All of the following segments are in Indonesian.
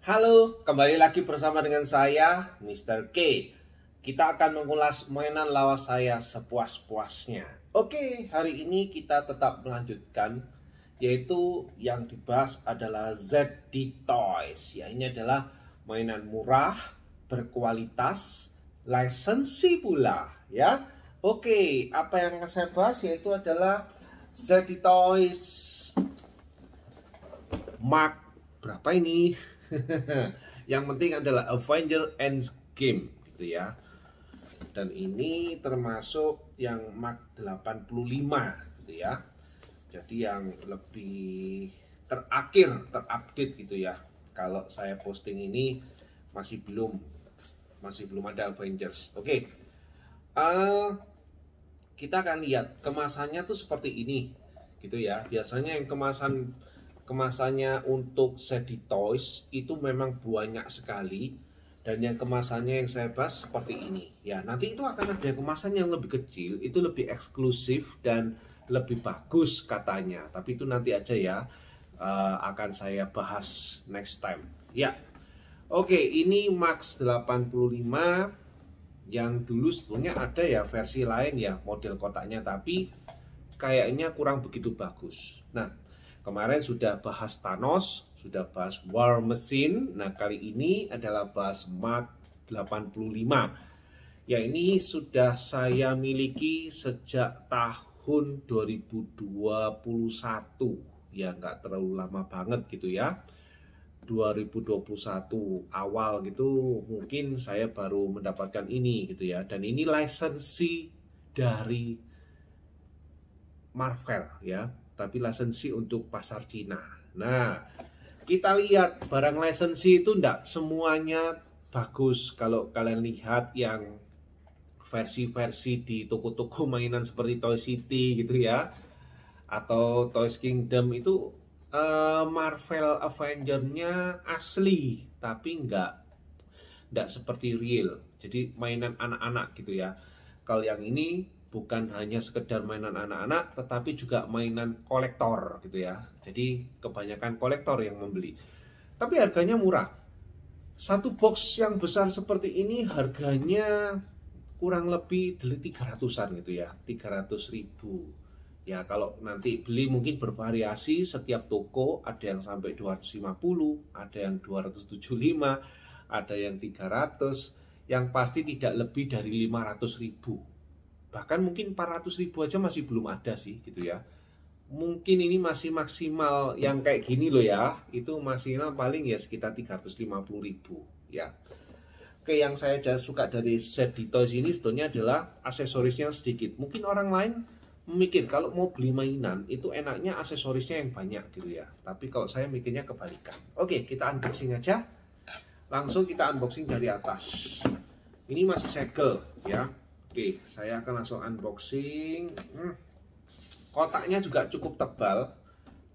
Halo, kembali lagi bersama dengan saya, Mr. K. Kita akan mengulas mainan lawas saya sepuas-puasnya. Oke, hari ini kita tetap melanjutkan, yaitu yang dibahas adalah ZD Toys. Ya, ini adalah mainan murah, berkualitas, lisensi pula. Ya, oke, apa yang akan saya bahas yaitu adalah ZD Toys Mark berapa ini? Yang penting adalah Avenger Endgame gitu ya. Dan ini termasuk yang Mark 85 gitu ya. Jadi yang lebih terupdate gitu ya. Kalau saya posting ini masih belum ada Avengers. Oke. Kita akan lihat kemasannya tuh seperti ini gitu ya. Biasanya yang kemasannya untuk ZD Toys itu memang banyak sekali, dan yang kemasannya yang saya bahas seperti ini ya. Nanti itu akan ada kemasan yang lebih kecil, itu lebih eksklusif dan lebih bagus katanya, tapi itu nanti aja ya, akan saya bahas next time ya. Oke, ini Max 85 yang dulu sebelumnya ada ya versi lain ya, model kotaknya, tapi kayaknya kurang begitu bagus. Nah, kemarin sudah bahas Thanos, sudah bahas War Machine. Nah, kali ini adalah bahas Mark 85. Ya, ini sudah saya miliki sejak tahun 2021. Ya, nggak terlalu lama banget gitu ya. 2021 awal gitu mungkin saya baru mendapatkan ini gitu ya. Dan ini lisensi dari Marvel ya, tapi lisensi untuk pasar Cina. Nah, kita lihat barang lisensi itu enggak semuanya bagus. Kalau kalian lihat yang versi-versi di toko-toko mainan seperti Toy City gitu ya, atau Toys Kingdom itu Marvel Avenger-nya asli, tapi enggak seperti real. Jadi mainan anak-anak gitu ya. Kalau yang ini bukan hanya sekedar mainan anak-anak, tetapi juga mainan kolektor gitu ya. Jadi kebanyakan kolektor yang membeli. Tapi harganya murah. Satu box yang besar seperti ini harganya kurang lebih 300-an gitu ya, 300.000. Ya, kalau nanti beli mungkin bervariasi, setiap toko ada yang sampai 250, ada yang 275, ada yang 300, yang pasti tidak lebih dari 500.000. Bahkan mungkin 400.000 aja masih belum ada sih gitu ya. Mungkin ini masih maksimal yang kayak gini loh ya, itu maksimal paling ya sekitar 350.000 ya. Oke, yang saya suka dari ZD Toys ini sebetulnya adalah aksesorisnya sedikit. Mungkin orang lain mikir kalau mau beli mainan itu enaknya aksesorisnya yang banyak gitu ya. Tapi kalau saya mikirnya kebalikan. Oke, kita unboxing aja. Langsung kita unboxing dari atas. Ini masih segel ya. Oke, saya akan langsung unboxing. Kotaknya juga cukup tebal,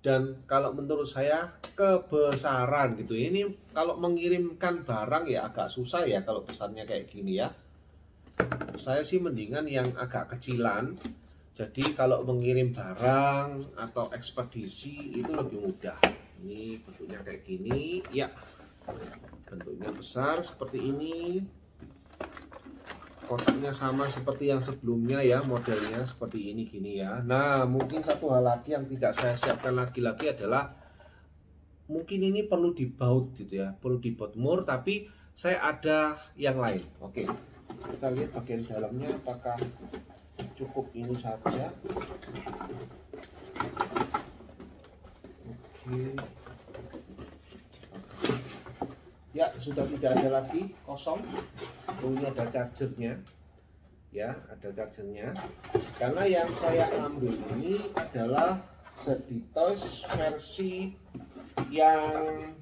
dan kalau menurut saya kebesaran gitu. Ini kalau mengirimkan barang ya agak susah ya kalau besarnya kayak gini ya. Saya sih mendingan yang agak kecilan. Jadi kalau mengirim barang atau ekspedisi itu lebih mudah. Ini bentuknya kayak gini ya. Bentuknya besar seperti ini. Kotaknya sama seperti yang sebelumnya ya, modelnya seperti ini gini ya. Nah, mungkin satu hal lagi yang tidak saya siapkan lagi adalah mungkin ini perlu dibaut gitu ya, perlu dibaut mur, tapi saya ada yang lain. Oke, kita lihat bagian dalamnya apakah cukup ini saja. Oke. Ya, sudah tidak ada lagi, kosong. Ini ada chargernya ya, ada chargernya. Karena yang saya ambil ini adalah ZD Toys versi yang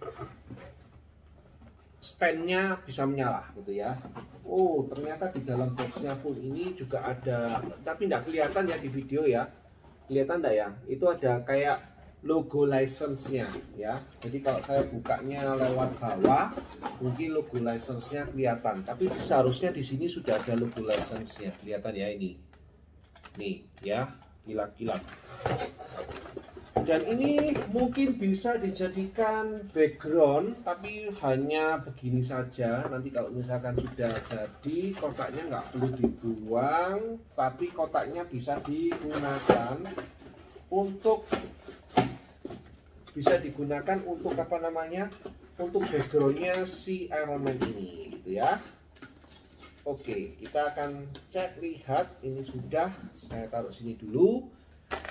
standnya bisa menyala gitu ya. Oh, ternyata di dalam boxnya pun ini juga ada, tapi tidak kelihatan ya di video ya. Kelihatan enggak ya? Itu ada kayak logo license-nya ya. Jadi kalau saya bukanya lewat bawah, mungkin logo license-nya kelihatan. Tapi seharusnya di sini sudah ada logo license-nya. Kelihatan ya ini. Nih ya, kilat-kilat. Dan ini mungkin bisa dijadikan background, tapi hanya begini saja. Nanti kalau misalkan sudah jadi, kotaknya nggak perlu dibuang, tapi kotaknya bisa digunakan untuk apa namanya? Untuk backgroundnya si Iron Man ini, gitu ya. Oke, kita akan cek, lihat ini sudah. Saya taruh sini dulu.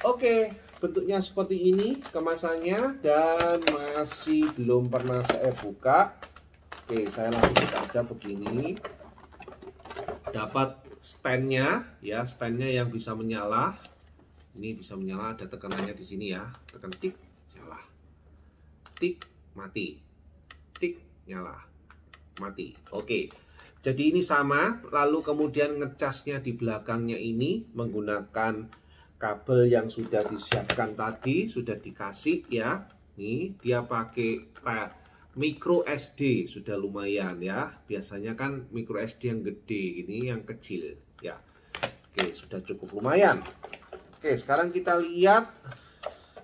Oke, bentuknya seperti ini kemasannya dan masih belum pernah saya buka. Oke, saya langsung buka aja begini. Dapat standnya, ya, standnya yang bisa menyala. Ini bisa menyala, ada tekanannya di sini ya. Tekan tik, nyala. Tik, mati. Tik, nyala. Mati. Oke. Jadi ini sama, lalu kemudian ngecasnya di belakangnya ini menggunakan kabel yang sudah disiapkan tadi, sudah dikasih ya. Nih, dia pakai micro SD, sudah lumayan ya. Biasanya kan micro SD yang gede, ini yang kecil ya. Oke, sudah cukup lumayan. Oke, sekarang kita lihat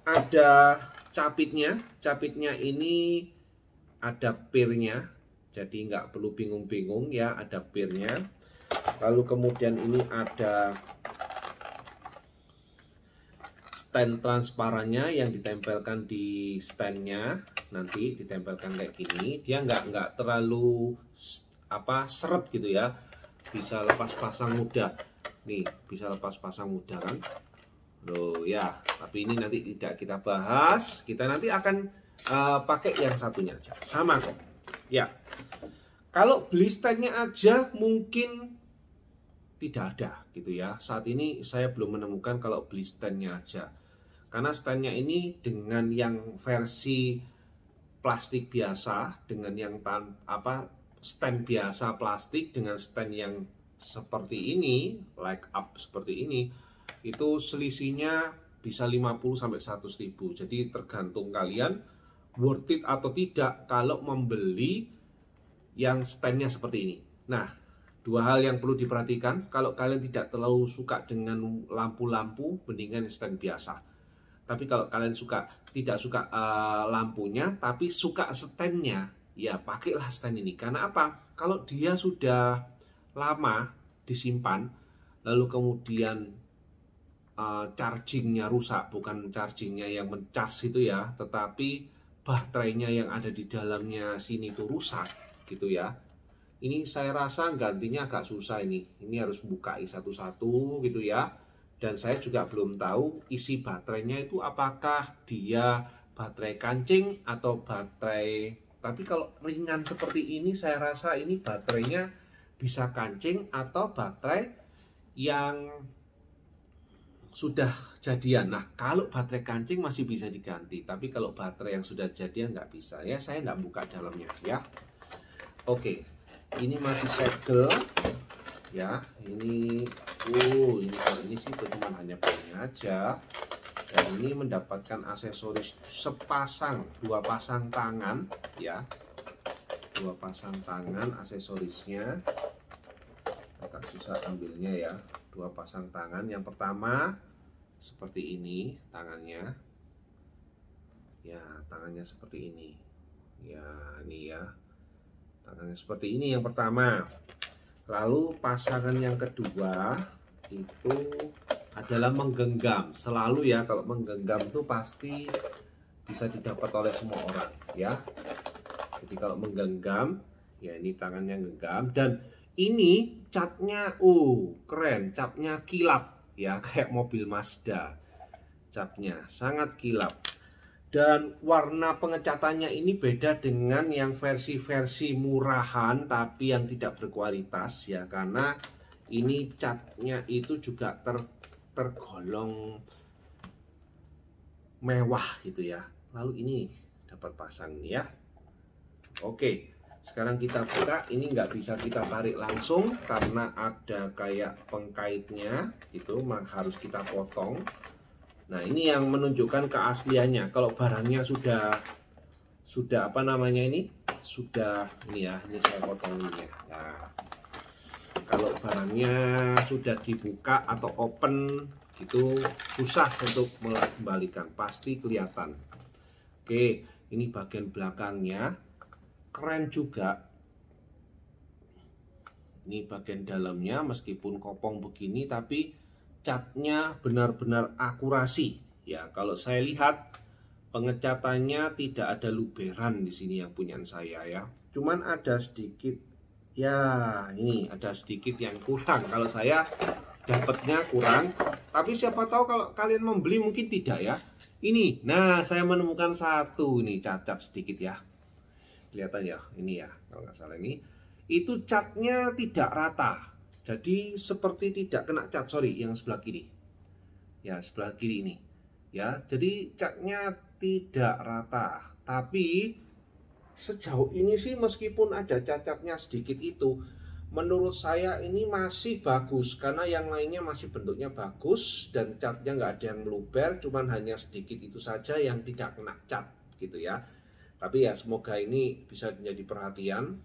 ada capitnya. Capitnya ini ada pirnya, jadi nggak perlu bingung-bingung ya, ada pirnya. Lalu kemudian ini ada stand transparannya yang ditempelkan di standnya, nanti ditempelkan kayak gini. Dia nggak terlalu seret gitu ya, bisa lepas pasang mudah. Nih bisa lepas pasang mudah kan. Loh ya, tapi ini nanti tidak kita bahas. Kita nanti akan pakai yang satunya aja, sama kok ya. Kalau beli standnya aja mungkin tidak ada gitu ya. Saat ini saya belum menemukan kalau beli standnya aja. Karena standnya ini dengan yang versi plastik biasa, dengan yang stand biasa plastik dengan stand yang seperti ini, like up seperti ini, itu selisihnya bisa 50 sampai 100 ribu. Jadi tergantung kalian worth it atau tidak kalau membeli yang standnya seperti ini. Nah, dua hal yang perlu diperhatikan, kalau kalian tidak terlalu suka dengan lampu-lampu, mendingan stand biasa. Tapi kalau kalian tidak suka lampunya, tapi suka standnya, ya pakailah stand ini. Karena apa? Kalau dia sudah lama disimpan, lalu kemudian chargingnya rusak, bukan chargingnya yang mencas itu ya, tetapi baterainya yang ada di dalamnya sini itu rusak, gitu ya. Ini saya rasa gantinya agak susah ini. Ini harus buka satu-satu gitu ya. Dan saya juga belum tahu isi baterainya itu apakah dia baterai kancing atau baterai. Tapi kalau ringan seperti ini saya rasa ini baterainya bisa kancing atau baterai yang sudah jadian. Nah, kalau baterai kancing masih bisa diganti. Tapi kalau baterai yang sudah jadian nggak bisa. Ya, saya nggak buka dalamnya ya. Oke, ini masih segel. Ya, ini kalau ini sih cuma hanya punya aja. Dan ini mendapatkan aksesoris dua pasang tangan ya. Dua pasang tangan aksesorisnya. Agak susah ambilnya ya. Dua pasang tangan. Yang pertama seperti ini tangannya. Ya, tangannya seperti ini. Ya, ini ya. Tangannya seperti ini yang pertama. Lalu pasangan yang kedua itu adalah menggenggam. Selalu ya, kalau menggenggam itu pasti bisa didapat oleh semua orang ya. Jadi kalau menggenggam, ya ini tangannya genggam. Dan ini catnya keren, capnya kilap ya, kayak mobil Mazda. Capnya sangat kilap. Dan warna pengecatannya ini beda dengan yang versi-versi murahan tapi yang tidak berkualitas ya, karena ini catnya itu juga tergolong mewah gitu ya. Lalu ini dapat pasang ya. Oke, sekarang kita buka. Ini nggak bisa kita tarik langsung karena ada kayak pengkaitnya gitu, harus kita potong. Nah, ini yang menunjukkan keasliannya. Kalau barangnya sudah apa namanya ini? Sudah ini ya, ini saya potong ini ya. Nah, kalau barangnya sudah dibuka atau open itu susah untuk mengembalikan, pasti kelihatan. Oke, ini bagian belakangnya keren juga. Ini bagian dalamnya, meskipun kopong begini tapi catnya benar-benar akurasi. Ya, kalau saya lihat pengecatannya tidak ada luberan di sini yang punya saya ya. Cuman ada sedikit, ya ini ada sedikit yang kurang. Kalau saya dapatnya kurang, tapi siapa tahu kalau kalian membeli mungkin tidak ya. Ini, nah saya menemukan satu ini cacat sedikit ya. Kelihatan ya, ini ya kalau nggak salah ini. Itu catnya tidak rata, jadi seperti tidak kena cat. Sorry, yang sebelah kiri ya, sebelah kiri ini ya, jadi catnya tidak rata. Tapi sejauh ini sih meskipun ada cacatnya sedikit itu, menurut saya ini masih bagus, karena yang lainnya masih bentuknya bagus dan catnya nggak ada yang meluber, cuman hanya sedikit itu saja yang tidak kena cat gitu ya. Tapi ya semoga ini bisa menjadi perhatian.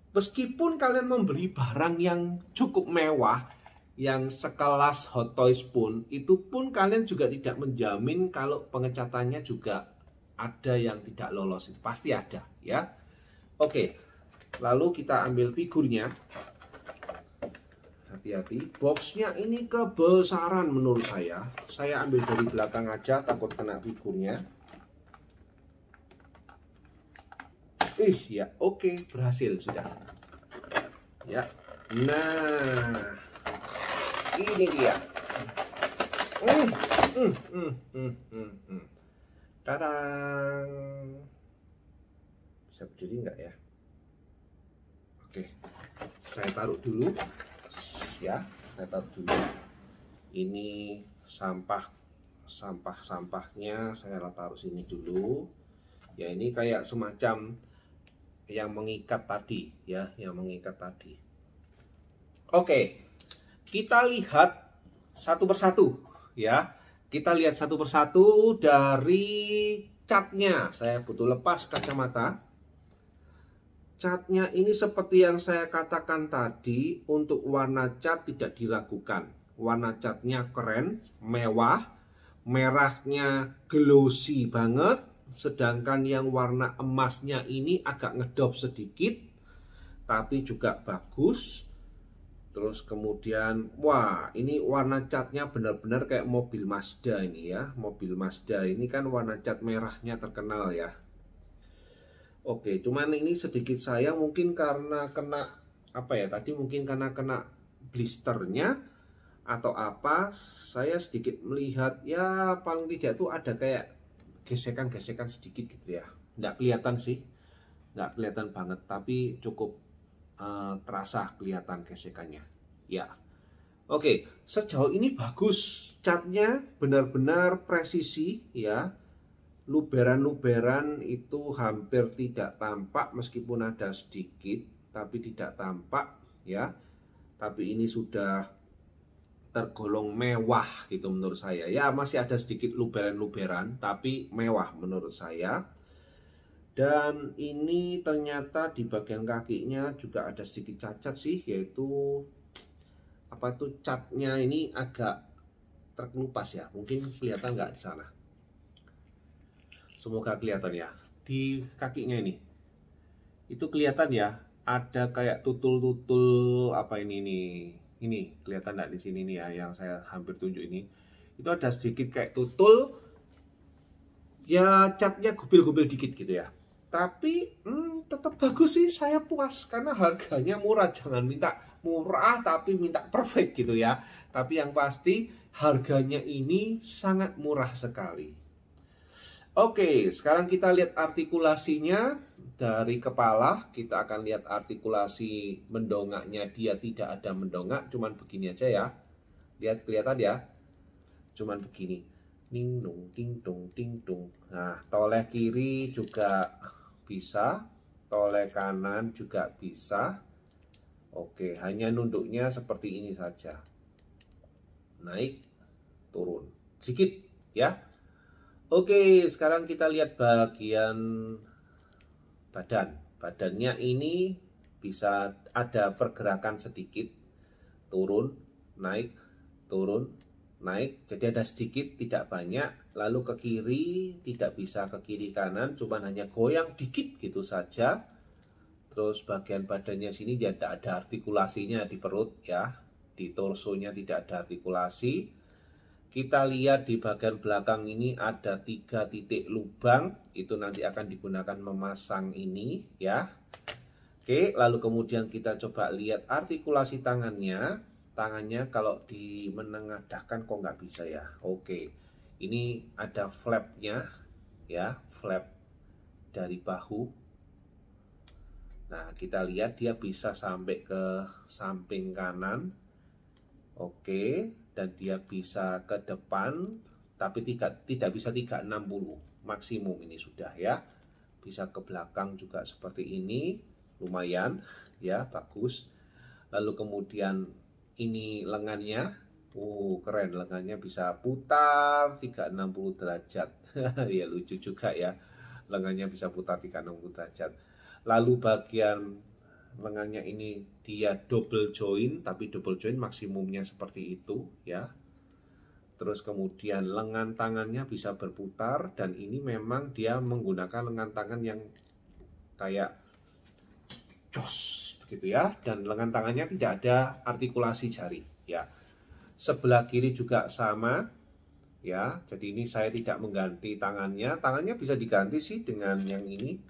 Meskipun kalian membeli barang yang cukup mewah, yang sekelas Hot Toys pun, itu pun kalian juga tidak menjamin kalau pengecatannya juga ada yang tidak lolos. Itu pasti ada ya. Oke, lalu kita ambil figurnya. Hati-hati, boxnya ini kebesaran menurut saya. Saya ambil dari belakang aja, takut kena figurnya. Ya, oke, berhasil sudah. Ya, nah, ini dia. Tadang. Bisa berdiri nggak ya? Oke, saya taruh dulu. Ya, saya taruh dulu. Ini sampahnya saya taruh sini dulu. Ya, ini kayak semacam yang mengikat tadi ya, yang mengikat tadi. Oke, kita lihat satu persatu ya. Kita lihat satu persatu dari catnya. Saya butuh lepas kacamata. Catnya ini seperti yang saya katakan tadi, untuk warna cat tidak diragukan. Warna catnya keren, mewah, merahnya glossy banget. Sedangkan yang warna emasnya ini agak ngedop sedikit, tapi juga bagus. Terus kemudian, wah ini warna catnya benar-benar kayak mobil Mazda ini ya. Mobil Mazda ini kan warna cat merahnya terkenal ya. Oke, cuman ini sedikit sayang mungkin karena kena apa ya tadi, mungkin karena kena blisternya atau apa. Saya sedikit melihat ya, paling tidak tuh ada kayak gesekan-gesekan sedikit gitu ya. Nggak kelihatan sih, nggak kelihatan banget, tapi cukup terasa kelihatan gesekannya ya. Oke, sejauh ini bagus, catnya benar-benar presisi ya. Luberan-luberan itu hampir tidak tampak, meskipun ada sedikit tapi tidak tampak ya. Tapi ini sudah tergolong mewah gitu menurut saya ya. Masih ada sedikit luberan-luberan tapi mewah menurut saya. Dan ini ternyata di bagian kakinya juga ada sedikit cacat sih, yaitu apa tuh, catnya ini agak terkelupas ya. Mungkin kelihatan nggak di sana? Semoga kelihatan ya. Di kakinya ini itu kelihatan ya, ada kayak tutul-tutul apa ini nih. Ini kelihatan nggak di sini nih ya, yang saya hampir tunjuk ini. Itu ada sedikit kayak tutul. Ya catnya gubil-gubil dikit gitu ya. Tapi tetap bagus sih, saya puas karena harganya murah. Jangan minta murah tapi minta perfect gitu ya. Tapi yang pasti harganya ini sangat murah sekali. Oke, sekarang kita lihat artikulasinya dari kepala. Kita akan lihat artikulasi mendongaknya, dia tidak ada mendongak, cuman begini aja ya. Lihat, kelihatan ya, cuman begini. Ting dong, ting dong, ting dong. Nah, toleh kiri juga bisa, toleh kanan juga bisa. Oke, hanya nunduknya seperti ini saja. Naik, turun, sedikit ya. Oke, sekarang kita lihat bagian badan. Badannya ini bisa ada pergerakan sedikit, turun, naik, turun, naik, jadi ada sedikit, tidak banyak. Lalu ke kiri, tidak bisa ke kiri kanan, cuman hanya goyang dikit gitu saja. Terus bagian badannya sini tidak ada artikulasinya di perut ya, di torsonya tidak ada artikulasi. Kita lihat di bagian belakang ini ada 3 titik lubang, itu nanti akan digunakan memasang ini ya. Oke, lalu kemudian kita coba lihat artikulasi tangannya. Tangannya kalau dimenengadahkan kok nggak bisa ya. Oke, ini ada flapnya ya, flap dari bahu. Nah, kita lihat dia bisa sampai ke samping kanan. Oke, dan dia bisa ke depan, tapi tidak bisa 360 maksimum ini sudah ya. Bisa ke belakang juga seperti ini, lumayan ya, bagus. Lalu kemudian ini lengannya, keren, lengannya bisa putar 360 derajat. Ya lucu juga ya, lengannya bisa putar 360 derajat. Lalu bagian lengannya ini dia double joint, tapi double joint maksimumnya seperti itu ya. Terus kemudian lengan tangannya bisa berputar, dan ini memang dia menggunakan lengan tangan yang kayak jos begitu ya, dan lengan tangannya tidak ada artikulasi jari ya. Sebelah kiri juga sama ya, jadi ini saya tidak mengganti tangannya bisa diganti sih dengan yang ini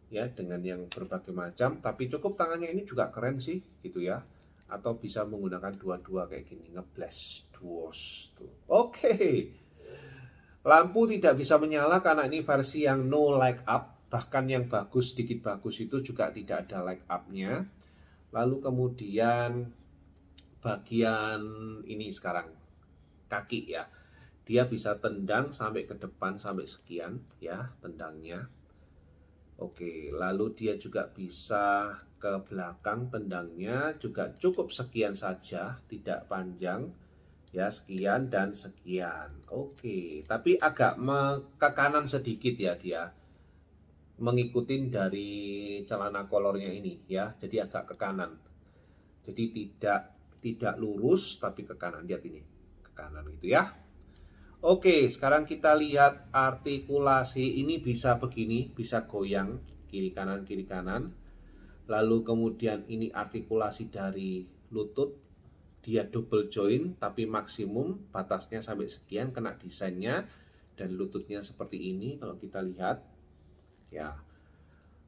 ya, dengan yang berbagai macam, tapi cukup tangannya ini juga keren sih gitu ya, atau bisa menggunakan dua-dua kayak gini, ngeblast duos tuh. Oke. Lampu tidak bisa menyala karena ini versi yang no light up, bahkan yang bagus, sedikit bagus itu juga tidak ada light up-nya. Lalu kemudian bagian ini sekarang kaki ya, dia bisa tendang sampai ke depan sampai sekian ya tendangnya. Oke, lalu dia juga bisa ke belakang tendangnya juga cukup sekian saja, tidak panjang ya, sekian dan sekian. Oke, tapi agak ke kanan sedikit ya, dia mengikuti dari celana kolornya ini ya, jadi agak ke kanan, jadi tidak lurus tapi ke kanan, lihat ini ke kanan gitu ya. Oke, sekarang kita lihat artikulasi ini bisa begini, bisa goyang kiri kanan. Lalu kemudian ini artikulasi dari lutut, dia double joint tapi maksimum batasnya sampai sekian, kena desainnya, dan lututnya seperti ini kalau kita lihat ya.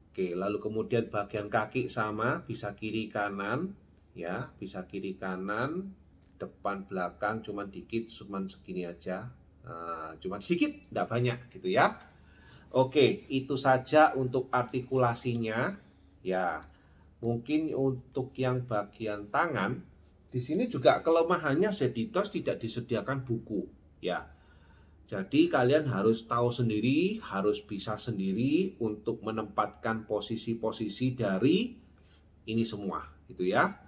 Oke, lalu kemudian bagian kaki sama, bisa kiri kanan ya, bisa kiri kanan, depan belakang cuman dikit, cuman segini aja. Cuman sedikit, tidak banyak gitu ya. Oke, itu saja untuk artikulasinya ya. Mungkin untuk yang bagian tangan, di sini juga kelemahannya Zeditos tidak disediakan buku ya. Jadi kalian harus tahu sendiri, harus bisa sendiri untuk menempatkan posisi-posisi dari ini semua gitu ya.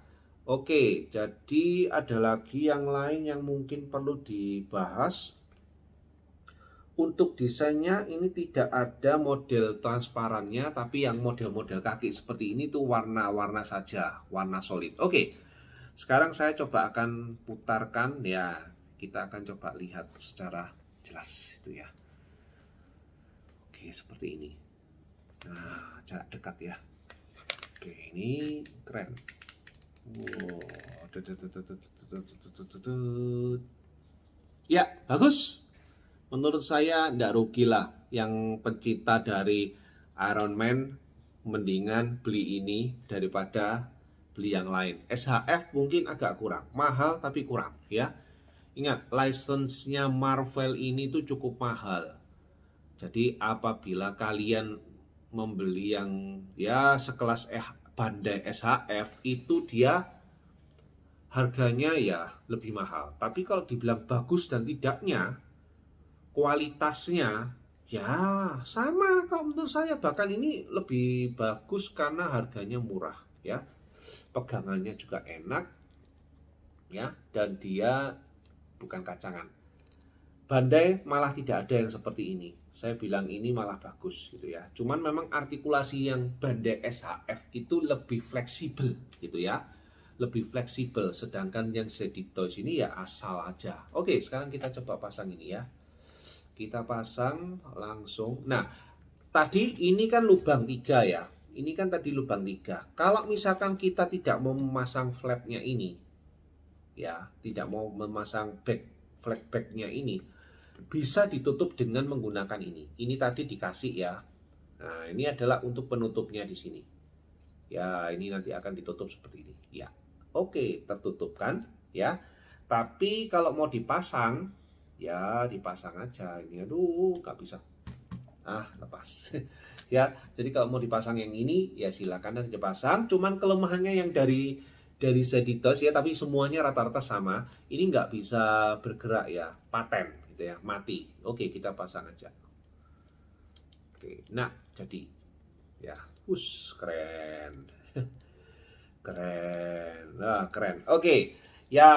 Oke, jadi ada lagi yang lain yang mungkin perlu dibahas. Untuk desainnya ini tidak ada model transparannya, tapi yang model-model kaki seperti ini tuh warna-warna saja, warna solid. Oke, sekarang saya coba akan putarkan ya, kita akan coba lihat secara jelas itu ya. Oke, seperti ini. Nah, jarak dekat ya. Oke, ini keren. Wow. Ya, bagus. Menurut saya tidak rugi lah, yang pencinta dari Iron Man mendingan beli ini daripada beli yang lain. SHF mungkin agak kurang, mahal tapi kurang ya. Ingat, license-nya Marvel ini tuh cukup mahal. Jadi apabila kalian membeli yang ya sekelas Bandai SHF, itu dia harganya ya lebih mahal. Tapi kalau dibilang bagus dan tidaknya, kualitasnya ya sama kalau menurut saya, bahkan ini lebih bagus karena harganya murah ya, pegangannya juga enak ya, dan dia bukan kacangan. Bandai malah tidak ada yang seperti ini, saya bilang ini malah bagus gitu ya. Cuman memang artikulasi yang Bandai SHF itu lebih fleksibel gitu ya, lebih fleksibel, sedangkan yang ZD Toys ini ya asal aja. Oke, sekarang kita coba pasang ini ya. Kita pasang langsung. Nah, tadi ini kan lubang 3 ya. Ini kan tadi lubang 3. Kalau misalkan kita tidak mau memasang flapnya ini, ya, tidak mau memasang flap backnya ini, bisa ditutup dengan menggunakan ini. Ini tadi dikasih ya. Nah, ini adalah untuk penutupnya di sini. Ya, ini nanti akan ditutup seperti ini. Ya, oke, tertutup kan? Ya. Tapi kalau mau dipasang, ya dipasang aja. Ini aduh, nggak bisa. Ah, lepas. Ya, jadi kalau mau dipasang yang ini, ya silakan nanti dipasang. Cuman kelemahannya yang dari ZD Toys ya, tapi semuanya rata-rata sama. Ini nggak bisa bergerak ya, paten gitu ya, mati. Oke, kita pasang aja. Oke, nah jadi ya, keren. Keren. Nah, keren. Oke. Ya,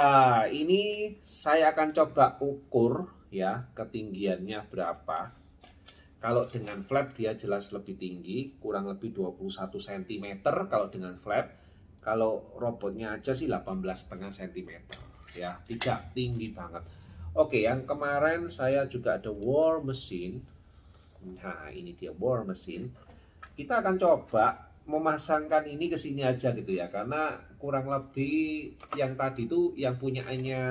ini saya akan coba ukur ya ketinggiannya berapa. Kalau dengan flap dia jelas lebih tinggi, kurang lebih 21 cm kalau dengan flap. Kalau robotnya aja sih 18,5 cm ya, tidak tinggi banget. Oke, yang kemarin saya juga ada war machine. Nah, ini dia war machine. Kita akan coba memasangkan ini ke sini aja gitu ya, karena kurang lebih yang tadi itu yang punyanya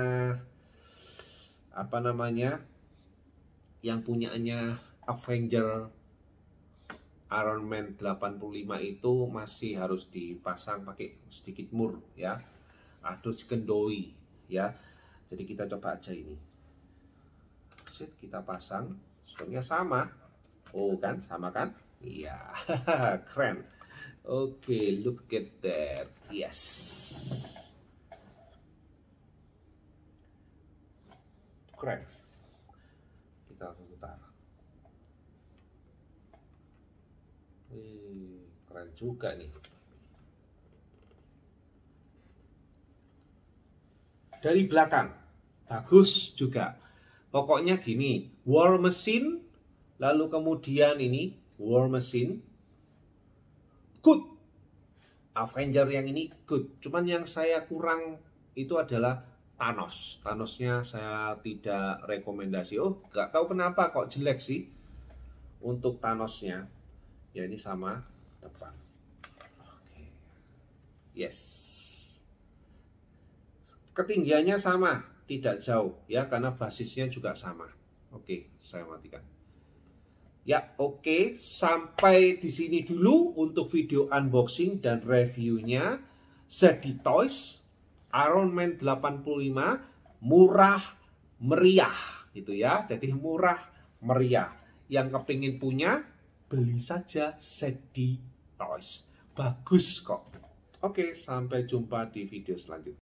apa namanya, yang punyanya Avenger Iron Man 85 itu masih harus dipasang pakai sedikit mur ya, harus kendoi ya. Jadi kita coba aja ini. Set, kita pasang, soalnya sama. Oh kan, sama kan? Iya, keren. Oke, look at that. Yes. Keren. Kita langsung putar. Keren juga nih. Dari belakang, bagus juga. Pokoknya gini, war machine, lalu kemudian ini war machine, good. Avenger yang ini good. Cuman yang saya kurang itu adalah Thanos. Thanosnya saya tidak rekomendasi. Oh, nggak tahu kenapa kok jelek sih untuk Thanosnya. Ya ini sama depan. Oke. Yes. Ketinggiannya sama, tidak jauh ya, karena basisnya juga sama. Oke, saya matikan. Ya, oke, sampai di sini dulu untuk video unboxing dan reviewnya ZD Toys Iron Man 85, murah meriah gitu ya. Jadi murah meriah. Yang kepingin punya, beli saja ZD Toys. Bagus kok. Oke, sampai jumpa di video selanjutnya.